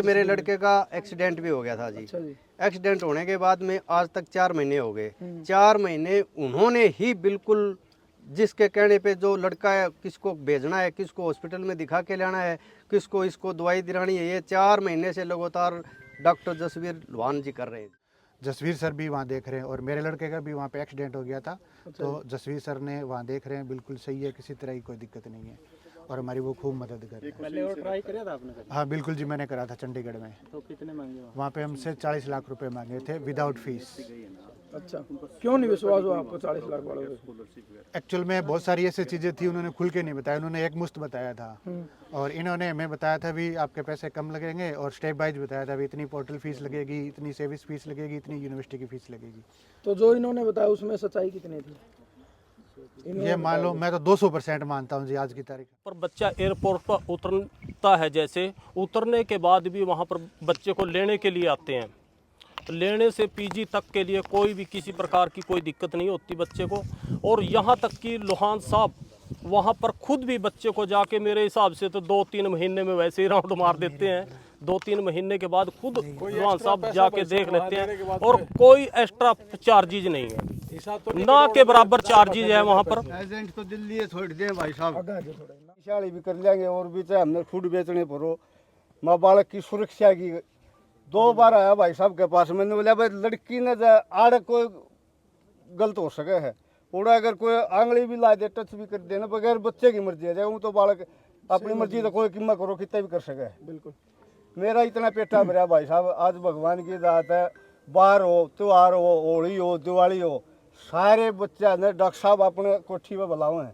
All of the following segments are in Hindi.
मेरे लड़के का एक्सीडेंट भी हो गया था जी। अच्छा जी। एक्सीडेंट होने के बाद में आज तक 4 महीने हो गए। 4 महीने उन्होंने ही बिल्कुल जिसके कहने पे जो लड़का है, किसको भेजना है, किसको हॉस्पिटल में दिखा के लाना है, किसको इसको दवाई दिलानी है, ये 4 महीने से लगातार डॉक्टर जसवीर लोहान जी कर रहे हैं। जसवीर सर भी वहाँ देख रहे हैं और मेरे लड़के का भी वहाँ पे एक्सीडेंट हो गया था। तो जसवीर सर ने वहाँ देख रहे हैं, बिल्कुल सही है, किसी तरह की कोई दिक्कत नहीं है और हमारी वो खूब मदद कर रहे हैं। पहले और ट्राई किया था आपने? हाँ बिल्कुल जी, मैंने करा था चंडीगढ़ में। तो कितने मांगे वहाँ पे हमसे 40 लाख रुपए मांगे थे विदाउट फीस। अच्छा, क्यों नहीं विश्वास हुआ आपको 40 लाख वालों पे? एक्चुअल में बहुत सारी ऐसी चीज़ें थी, उन्होंने खुल के नहीं बताया, उन्होंने एक मुश्त बताया था और इन्होंने हमें बताया था भी आपके पैसे कम लगेंगे और स्टेप बाइज बताया था भी इतनी पोर्टल फीस लगेगी, इतनी सर्विस फीस लगेगी, इतनी यूनिवर्सिटी की फीस लगेगी। तो जो इन्होंने बताया उसमें सच्चाई कितनी थी? ये मान लो मैं तो 200% मानता हूँ जी आज की तारीख। पर बच्चा एयरपोर्ट पर उतरता है, जैसे उतरने के बाद भी वहाँ पर बच्चे को लेने के लिए आते हैं। लेने से पीजी तक के लिए कोई भी किसी प्रकार की कोई दिक्कत नहीं होती बच्चे को। और यहाँ तक कि लोहान साहब वहाँ पर खुद भी बच्चे को जाके मेरे हिसाब से तो 2-3 महीने में वैसे ही राउंड मार देते हैं। 2-3 महीने के बाद खुद लोहान साहब जाके देख लेते हैं और कोई एक्स्ट्रा चार्जेज नहीं है, ना के बराबर चार्जेज है वहाँ पर। एजेंट तो दिल्ली छोड़ दें भाई साहब, शादी भी कर लेंगे और भी चाहे हमने फूड बेचने पड़ो, माँ बालक की सुरक्षा की। 2 बार आया भाई साहब के पास, मैंने बोला भाई लड़की ने आड़ कोई गलत हो सके है, पूरा अगर कोई आंगली भी ला दे, टच भी कर देना बगैर बच्चे की मर्जी है जाए, वो तो बालक अपनी मर्जी तो कोई कीमत करो कितना भी कर सके है। बिल्कुल। मेरा इतना पेटा भरा भाई साहब, आज भगवान की दात है, बाहर हो, त्योहार हो, होली हो, दिवाली हो, सारे बच्चे ने डॉक्टर साहब अपने कोठी में बुलाओ हैं,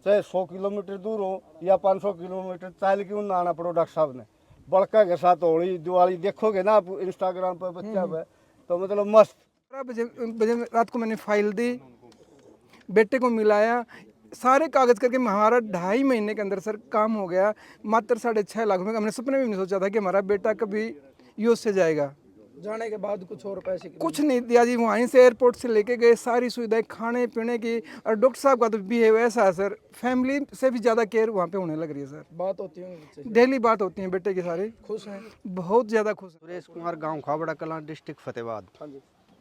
चाहे 100 किलोमीटर दूर हो या 500 किलोमीटर चाल क्यों ना आना पड़ो। डॉक्टर साहब ने बड़का के साथ होली दिवाली देखोगे ना आप इंस्टाग्राम पर बच्चा पे, तो मतलब मस्त। 12 बजे रात को मैंने फाइल दी, बेटे को मिलाया, सारे कागज करके हमारा 2.5 महीने के अंदर सर काम हो गया। मात्र 6.5 लाख में हमने सपने में नहीं सोचा था कि हमारा बेटा कभी यूएस से जाएगा। जाने के बाद कुछ और पैसे कुछ नहीं दिया जी, वहीं से एयरपोर्ट से लेके गए, सारी सुविधाएं खाने पीने की। और डॉक्टर साहब का तो बिहेव ऐसा है सर, फैमिली से भी ज़्यादा केयर वहाँ पे होने लग रही है सर। बात होती है डेली, बात होती है बेटे की, सारे खुश हैं, बहुत ज़्यादा खुश हैं। सुरेश कुमार, गांव खाबड़ा कलां, डिस्ट्रिक्ट फतेहाबाद।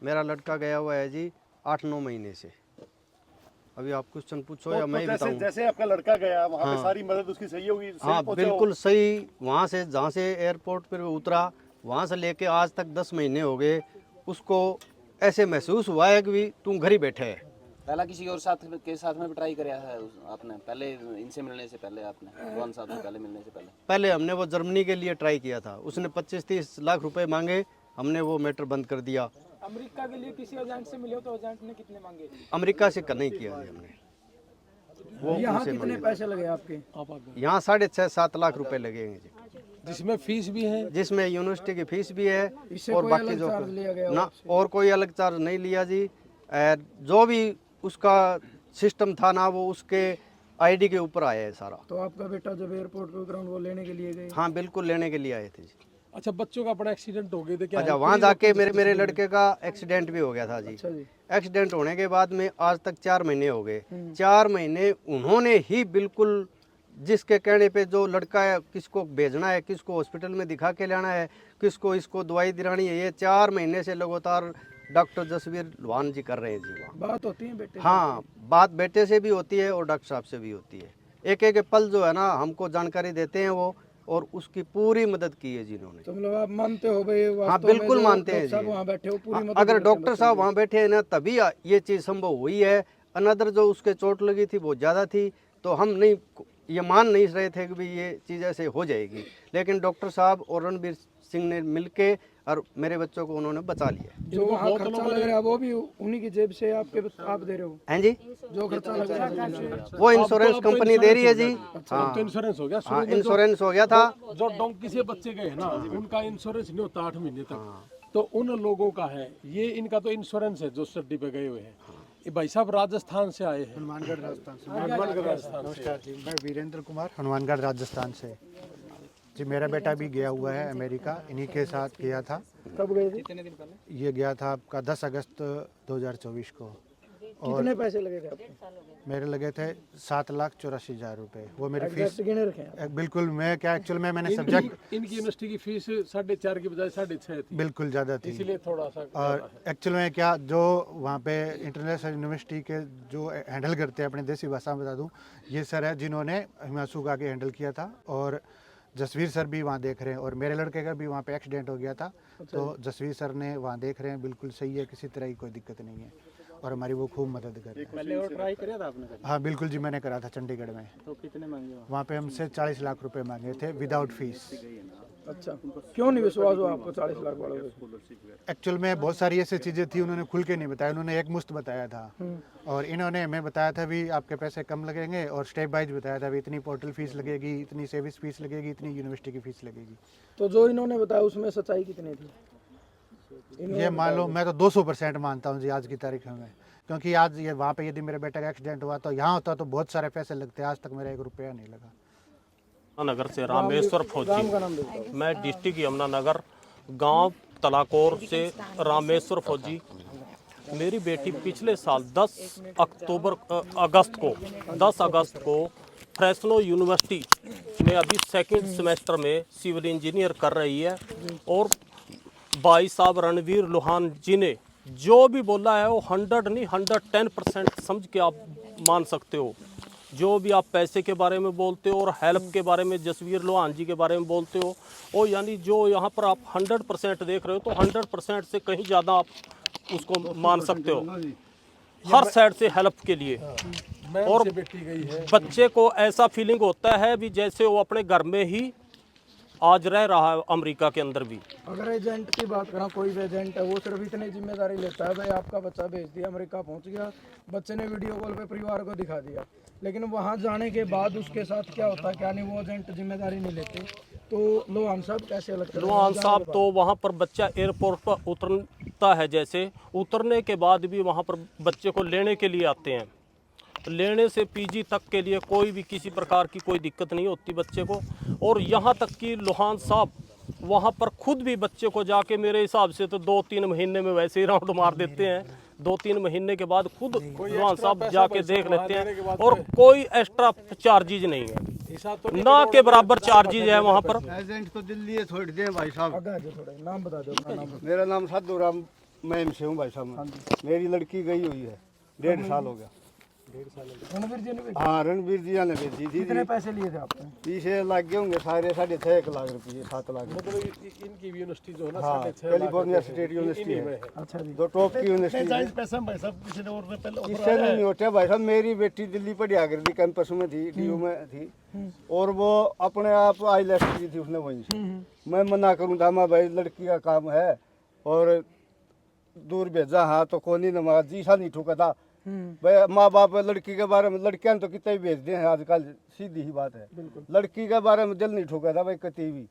मेरा लड़का गया हुआ है जी 8-9 महीने से। अभी आप क्वेश्चन पूछो या मैं बताऊं? जैसे आपका लड़का गया वहाँ पे सारी मदद उसकी सही होगी? हाँ बिल्कुल सही। वहाँ से जहाँ से एयरपोर्ट पर उतरा, वहाँ से लेके आज तक 10 महीने हो गए, उसको ऐसे महसूस हुआ है कि भी तुम घर ही बैठे है। पहला किसी और साथ के साथ में भी ट्राई कराया है आपने? पहले इनसे मिलने से पहले आपने वन साहब से पहले मिलने से पहले हमने वो जर्मनी के लिए ट्राई किया था, उसने 25-30 लाख रुपए मांगे, हमने वो मैटर बंद कर दिया। अमेरिका के लिए किसी एजेंट से मिले हो तो एजेंट ने कितने मांगे? अमेरिका से नहीं किया जी हमने। वो यहाँ कितने पैसे लगे आपके? यहाँ 6.5-7 लाख रुपए लगेंगे जी, जिसमें फीस भी है, जिसमें यूनिवर्सिटी की फीस भी है और कोई बाकी अलग जो चार्ज लिया गया ना, और कोई अलग चार्ज नहीं लिया जी। जो भी उसका सिस्टम था ना, वो उसके आईडी के ऊपर आया है सारा। तो आपका बेटा जब एयरपोर्ट पे उतरा वो लेने के लिए गए? हाँ बिल्कुल, लेने के लिए आए थे जी। अच्छा, बच्चों का अपना एक्सीडेंट हो गया था क्या? अच्छा, वहाँ जाके मेरे लड़के का एक्सीडेंट भी हो गया था जी। अच्छा जी। एक्सीडेंट होने के बाद में आज तक 4 महीने हो गए। 4 महीने उन्होंने ही बिल्कुल जिसके कहने पे जो लड़का है, किसको भेजना है, किसको हॉस्पिटल में दिखा के लाना है, किसको इसको दवाई दिलानी है, ये 4 महीने से लगातार डॉक्टर जसवीर लोहान जी कर रहे हैं जी। वहाँ बात होती है बेटे? हाँ, बात बेटे से भी होती है और डॉक्टर साहब से भी होती है। एक एक पल जो है ना, हमको जानकारी देते हैं वो, और उसकी पूरी मदद की है जिन्होंने। तो मतलब आप मानते हो भाई? हाँ बिल्कुल मानते हैं जी। वहाँ बैठे हो, पूरी मदद अगर करते हैं डॉक्टर साहब वहाँ बैठे हैं ना, तभी ये चीज़ संभव हुई है। अनदर जो उसके चोट लगी थी बहुत ज़्यादा थी, तो हम नहीं ये मान नहीं रहे थे कि भाई ये चीज़ ऐसे हो जाएगी, लेकिन डॉक्टर साहब और रणबीर सिंह ने मिलके और मेरे बच्चों को उन्होंने बचा लिया। जो वहाँ खर्चा लग रहा है वो भी उन्हीं की जेब से आप दे रहे हो? हैं जी, जो खर्चा लग रहा है वो इंश्योरेंस कंपनी दे रही है जी। हाँ, तो इंश्योरेंस हो गया? हाँ, इंश्योरेंस हो गया था। जो डोंकी से बच्चे गए हैं ना, उनका इंश्योरेंस नहीं होता 8 महीने तक, तो उन लोगों का है। ये इनका तो इंश्योरेंस है जो स्टडी पे गए हुए हैं। ये भाई साहब राजस्थान से आए हैं। हनुमानगढ़ राजस्थान से। हनुमानगढ़ राजस्थान से। नमस्कार जी, मैं वीरेंद्र कुमार, हनुमानगढ़ राजस्थान से जी। मेरा बेटा भी गया हुआ है अमेरिका, इन्हीं के साथ गया था। कब गए थे? ये गया था आपका 10 अगस्त 2024 को, कितने पैसे लगे थे आपको? मेरे लगे थे 7,84,000 रुपए। वो मेरी फीस एग्जैक्ट गिने रखे हैं? बिल्कुल। मैं क्या एक्चुअल में मैंने सब्जेक्ट इनकी यूनिवर्सिटी की फीस 4.5 की बजाय 6.5 थी, बिल्कुल ज़्यादा थी। इसलिए थोड़ा सा और एक्चुअल में क्या जो वहाँ पे इंटरनेशनल यूनिवर्सिटी के जो हैंडल करते हैं, अपनी देसी भाषा में बता दूँ, ये सर है जिन्होंने हिमांशु का आगे हैंडल किया था, और जसवीर सर भी वहाँ देख रहे हैं, और मेरे लड़के का भी वहाँ पे एक्सीडेंट हो गया था, तो जसवीर सर ने वहाँ देख रहे हैं, बिल्कुल सही है, किसी तरह की कोई दिक्कत नहीं है, और हमारी वो खूब मदद कर रहे हैं। पहले और ट्राई किया था आपने? हाँ बिल्कुल जी, मैंने करा था चंडीगढ़ में। तो कितने मांगे? वहाँ पे हमसे 40 लाख रुपए मांगे थे विदाउट फीस। अच्छा, क्यों नहीं विश्वास हुआ आपको 40 लाख वालों पे? एक्चुअल में बहुत सारी ऐसी चीज़ें थी, उन्होंने खुल के नहीं बताया, उन्होंने एक मुश्त बताया था, और इन्होंने हमें बताया था भी आपके पैसे कम लगेंगे, और स्टेप बाइज बताया था भी इतनी पोर्टल फीस लगेगी, इतनी सर्विस फीस लगेगी, इतनी यूनिवर्सिटी की फीस लगेगी। तो जो इन्होंने बताया उसमें सच्चाई कितनी थी? ये मान लो मैं तो 200% मानता हूँ जी आज की तारीख में, क्योंकि आज ये वहाँ पे यदि मेरे बेटे का एक्सीडेंट हुआ तो यहाँ होता तो बहुत सारे पैसे लगते, आज तक मेरा 1 रुपया नहीं लगा। नगर से रामेश्वर गांव का फौजी, नाम दे। मैं डिस्ट्रिक्ट यमुनानगर, गांव तलाकोर से रामेश्वर फौजी। मेरी बेटी पिछले साल 10 अगस्त को फ्रेस्नो यूनिवर्सिटी में अभी सेकंड सेमेस्टर में सिविल इंजीनियर कर रही है, और भाई साहब रणवीर लोहान जी ने जो भी बोला है वो 100 नहीं 110% समझ के आप मान सकते हो। जो भी आप पैसे के बारे में बोलते हो और हेल्प के बारे में जसवीर लोहान जी के बारे में बोलते हो, और यानी जो यहाँ पर आप 100% देख रहे हो, तो 100% से कहीं ज़्यादा आप उसको मान सकते हो, हर साइड से हेल्प के लिए। और बेटी गई है, बच्चे को ऐसा फीलिंग होता है भी जैसे वो अपने घर में ही आज रह रहा है, अमेरिका के अंदर भी। अगर एजेंट की बात करें, कोई भी एजेंट है वो सिर्फ इतनी जिम्मेदारी लेता है, भाई आपका बच्चा भेज दिया, अमेरिका पहुंच गया, बच्चे ने वीडियो कॉल पे परिवार को दिखा दिया, लेकिन वहां जाने के बाद उसके साथ क्या होता है क्या नहीं, वो एजेंट जिम्मेदारी नहीं लेते। तो लोहान साहब कैसे लगता है? लोहान साहब तो वहाँ पर बच्चा एयरपोर्ट पर उतरता है, जैसे उतरने के बाद भी वहाँ पर बच्चे को लेने के लिए आते हैं, लेने से पीजी तक के लिए कोई भी किसी प्रकार की कोई दिक्कत नहीं होती बच्चे को। और यहाँ तक कि लोहान साहब वहाँ पर खुद भी बच्चे को जाके मेरे हिसाब से तो 2-3 महीने में वैसे ही राउंड मार देते हैं, 2-3 महीने के बाद खुद लोहान साहब जाके देख लेते हैं, और कोई एक्स्ट्रा चार्जेज नहीं है, ना के बराबर चार्जेज है वहाँ पर। एजेंट तो दिल्ली है, छोड़ दें भाई साहब। आगे आ जाओ थोड़ा, नाम बता दो अपना नाम। मेरा नाम साधू राम, मैं से हूँ भाई साहब। मेरी लड़की गई हुई है, 1.5 साल हो गया। रणवीर जी ने भी हाँ, रणवीर जी ने भेजी थी। कितने पैसे लिए थे आपने? पीछे लग गए होंगे सारे 6.5 लाख रुपए, 7 लाख रुपए। मतलब इनकी यूनिवर्सिटी जो है ना, हाँ, 6.5 कैलिफोर्निया स्टेट यूनिवर्सिटी है, अच्छा जी। जो टॉप की यूनिवर्सिटी है। पैसा भाई साहब किसी ने और ने पहले इससे नहीं होते भाई साहब। मेरी बेटी दिल्ली पढ़िया करती, कैंपस में थी, DU में थी, और वो अपने आप आईलेट्स की थी उसने वहीं से। मैं मना करूँ था, मैं भाई लड़की का काम है, और दूर भेजा, हाँ तो कौन ही नमाज जी सा नहीं ठुका था भाई। माँ बाप लड़की के बारे में, लड़कियां तो कितने भी भेजते हैं आजकल, सीधी ही बात है। लड़की के बारे में दिल नहीं ठोका था भाई कभी भी।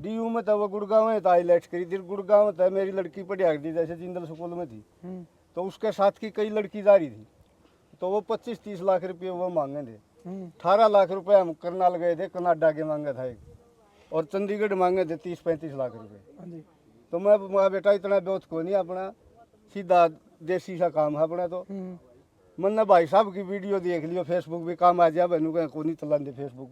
DU में था वो, गुड़गांव में था, आईलेट्स करी थी गुड़गांव में था। मेरी लड़की पढ़िया थी, जैसे जिंदल स्कूल में थी, तो उसके साथ की कई लड़की जा रही थी, तो वो 25-30 लाख रुपये वो मांगे थे। 18 लाख रुपए हम करनाल गए थे, कनाडा के मांगा था एक, और चंडीगढ़ मांगे थे 30-35 लाख रुपए। तो मैं बेटा इतना बेवत को नहीं, अपना सीधा देसी सा काम है अपना। तो मैंने भाई साहब की वीडियो देख लियो, फेसबुक भी काम आ जाए, बहनों का को नहीं चलाते फेसबुक।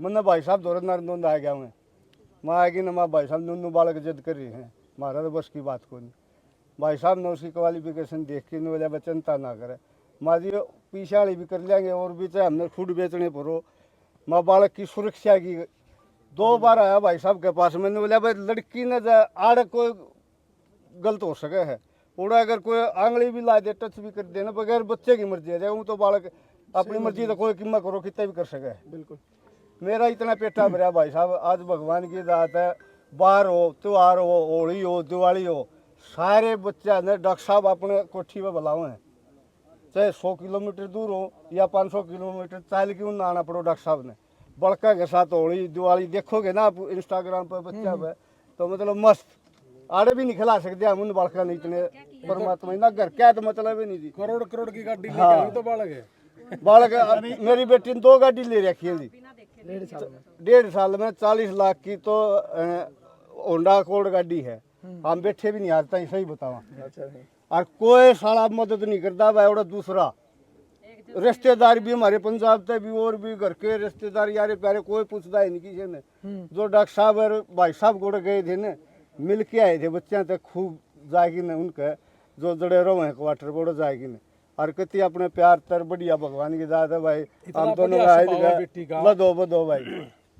मैंने भाई साहब दौर नरनोंद आ गया, मैं आएगी ना, माँ भाई साहब नूनू बालक जिद कर रहे हैं, हमारा तो बस की बात को नहीं। भाई साहब ने उसकी क्वालिफिकेशन देख के नहीं बोला चिंता ना करे, माँ जी पीछे वाली भी कर लेंगे, और भी चाहे हमने फूड बेचने पर हो, माँ बालक की सुरक्षा की। 2 बार आया भाई साहब के पास, मैंने बोला भाई लड़की ने आड़ कोई गलत हो सके है, उड़ा अगर कोई आंगली भी ला दे, टच भी कर देना, बगैर बच्चे की मर्जी है, वो तो बालक अपनी मर्जी तो कोई कीमत करो कितना भी कर सके है। बिल्कुल। मेरा इतना पेटा भरा भाई साहब, आज भगवान की दात है, बाहर हो, त्योहार हो, होली हो, दिवाली हो, सारे बच्चे ने डॉक्टर साहब अपने कोठी में बुलाओ हैं, चाहे 100 किलोमीटर दूर हो या 500 किलोमीटर, चाल क्यों ना आना पड़ो डॉक्टर साहब ने। बड़का के साथ होली दिवाली देखोगे ना आप इंस्टाग्राम पर, बच्चा पे, तो मतलब मस्त, आड़े भी नहीं खिला सकते हम उन बालका नहीं, इतने परमात्मा ना घर क्या, तो मतलब ही नहीं थी। करोड़ की गाड़ी लेके आई तो बालक है। बालक मेरी बेटी ने 2 गाड़ी ले रखी है जी, 1.5 साल में 40 लाख की तो होंडा अकॉर्ड गाड़ी है। हम बैठे भी नहीं आता, सही बतावा। और कोई साला मदद नहीं करता भाई। और दूसरा रिश्तेदार भी हमारे पंजाब से भी और भी घर के रिश्तेदार यारे प्यारे कोई पूछता है नहीं किसी ने। जो डॉक्टर साहब और भाई साहब गुड़ गए थे ना, मिल के आए थे बच्चे तक खूब जाएगी न उनके जो जड़े रहो हैं क्वार्टर बोर्ड जाएगी न। और कहती अपने प्यार तर बढ़िया भगवान की दाद है भाई। हम दोनों बदो बदो भाई।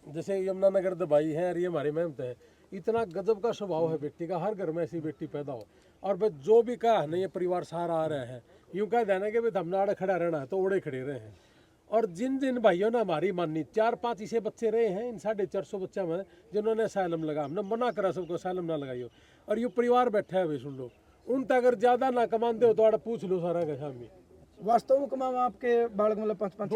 जैसे यमुनानगर दबाई है और ये हमारी मेहनत है, इतना गजब का स्वभाव है बेटी का। हर घर में ऐसी बेटी पैदा हो। और बस जो भी कहा है ना, ये परिवार सारा आ रहे हैं, यूं कह देना कि भाई हमने आड़े खड़ा रहना है तो ओड़े खड़े रहे हैं। और जिन जिन भाइयों ने हमारी मानी, 4-5 ऐसे बच्चे रहे हैं इन 450 बच्चे में जिन्होंने असैलम लगा। हमने मना करा सबको असैलम ना लगाइयो। और ये परिवार बैठा है भाई, सुन लो, उन तक अगर ज्यादा ना कमाते हो तो आड़े पूछ लो सारा का शामी। वास्तव में कमावा आपके बालक मतलब 5-5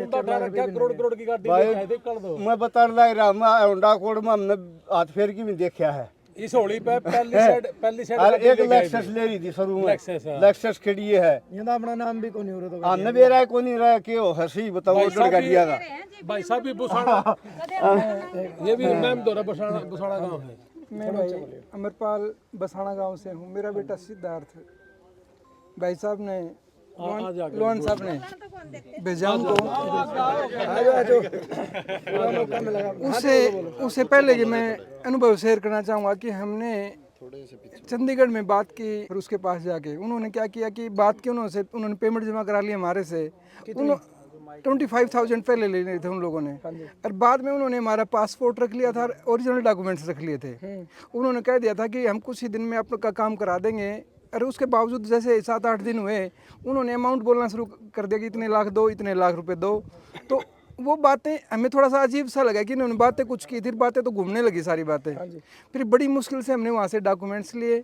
क्या करोड़ की गाड़ी भाई लेके आए थे, कर दो। मैं बता रहा हूँ होंडा कोड में हमने हाथ फेर की भी देखा है। इस होली पे पहली साइड और एक लेक्सस ले रही थी शुरू में, लेक्सस खड़ी है। ये तो अपना नाम भी कोनी हो रहा था। हमने भी रहा को नहीं रहा कि हो हंसी बताओ गाड़िया का। भाई साहब भी बुसाड़ा ये भी नाम दो बुसाड़ा गांव है। मैं भाई अमरपाल बसाना गांव से हूँ। मेरा बेटा सिद्धार्थ भाई साहब ने लोन साहब ने भेजा हमको। उससे पहले कि मैं अनुभव शेयर करना चाहूँगा कि हमने चंडीगढ़ में बात की और उसके पास जाके उन्होंने क्या किया कि बात की उन्होंने पेमेंट जमा करा ली हमारे से। 25,000 पहले ले लिए थे उन लोगों ने। और बाद में उन्होंने हमारा पासपोर्ट रख लिया था, ओरिजिनल डॉक्यूमेंट्स रख लिए थे। उन्होंने कह दिया था कि हम कुछ ही दिन में आपका काम करा देंगे। और उसके बावजूद जैसे 7-8 दिन हुए, उन्होंने अमाउंट बोलना शुरू कर दिया कि इतने लाख दो, इतने लाख रुपए दो। तो वो बातें हमें थोड़ा सा अजीब सा लगा कि इन्होंने बातें कुछ की थी, बातें तो घूमने लगी सारी बातें। फिर बड़ी मुश्किल से हमने वहाँ से डॉक्यूमेंट्स लिए।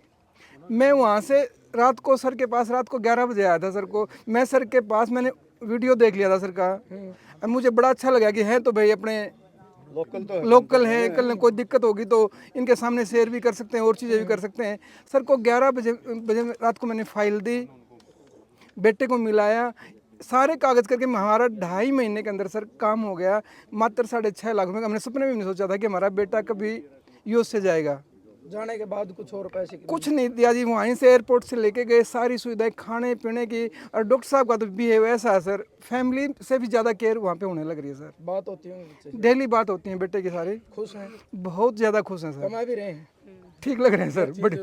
मैं वहाँ से रात को सर के पास रात को 11 बजे आया था सर को। मैं सर के पास मैंने वीडियो देख लिया था सर का। और मुझे बड़ा अच्छा लगा कि हैं तो भाई अपने लोकल है, कल कोई दिक्कत होगी तो इनके सामने शेयर भी कर सकते हैं और चीज़ें भी कर सकते हैं। सर को 11 बजे रात को मैंने फाइल दी, बेटे को मिलाया, सारे कागज़ करके हमारा 2.5 महीने के अंदर सर काम हो गया। मात्र 6.5 लाख में। हमने सपने में भी नहीं सोचा था कि हमारा बेटा कभी यूएस से जाएगा। जाने के बाद कुछ और पैसे कुछ नहीं दिया जी। वहीं से एयरपोर्ट से लेके गए, सारी सुविधाएं खाने पीने की। और डॉक्टर साहब का तो बिहेव ऐसा है सर, फैमिली से भी ज़्यादा केयर वहाँ पे होने लग रही है सर। बात होती है, डेली बात होती है बेटे की। सारे खुश हैं, बहुत ज़्यादा खुश हैं सर। कमा भी रहे हैं, ठीक लग रहे हैं सर, बड़े।